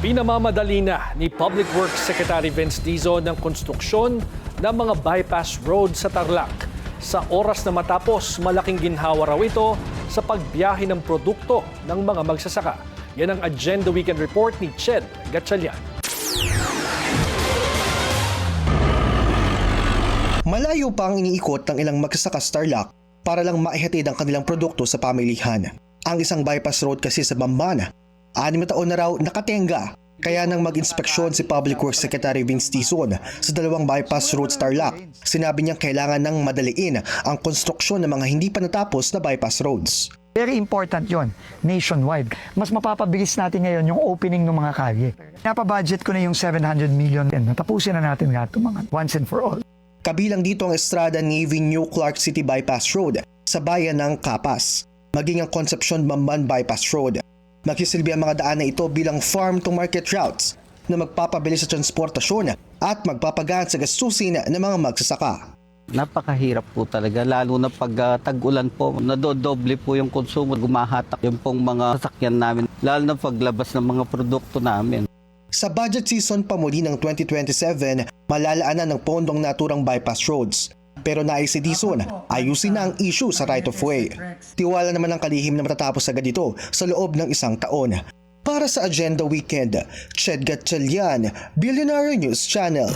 Pinamamadali na ni Public Works Secretary Vince Dizon ng konstruksyon ng mga bypass road sa Tarlac. Sa oras na matapos, malaking ginhawa raw ito sa pagbiyahe ng produkto ng mga magsasaka. Yan ang Agenda Weekend Report ni Ched Gatchalian. Malayo pa ang iniikot ng ilang magsasaka sa Tarlac para lang maihatid ang kanilang produkto sa pamilihan. Ang isang bypass road kasi sa Bamban, 6 na taon na raw nakatenga. Kaya nang mag-inspeksyon si Public Works Secretary Vince Dizon sa 2 bypass roads Tarlac, sinabi niyang kailangan nang madaliin ang konstruksyon ng mga hindi pa natapos na bypass roads. Very important yon nationwide. Mas mapapabilis natin ngayon yung opening ng mga kalye. Napabudget ko na yung 700 million. Natapusin na natin lahat ng mga once and for all. Kabilang dito ang Estrada Navy New Clark City Bypass Road sa bayan ng Capas, maging ang Concepcion Bamban Bypass Road. Magsisilbi ang mga daan na ito bilang farm-to-market routes na magpapabilis sa transportasyon at magpapagaan sa gastusin ng mga magsasaka. Napakahirap po talaga, lalo na pag tag-ulan po, nadodoble po yung konsumo, gumahatak yung pong mga sasakyan namin, lalo na paglabas ng mga produkto namin. Sa budget season pa muli ng 2027, malalaanan ng pondong naturang bypass roads. Pero nais si Dizon, ayusin na ang issue sa right of way. Tiwala naman ang kalihim na matatapos agad ito sa loob ng 1 taon. Para sa Agenda Weekend, Ched Gatchalian, Billionaire News Channel.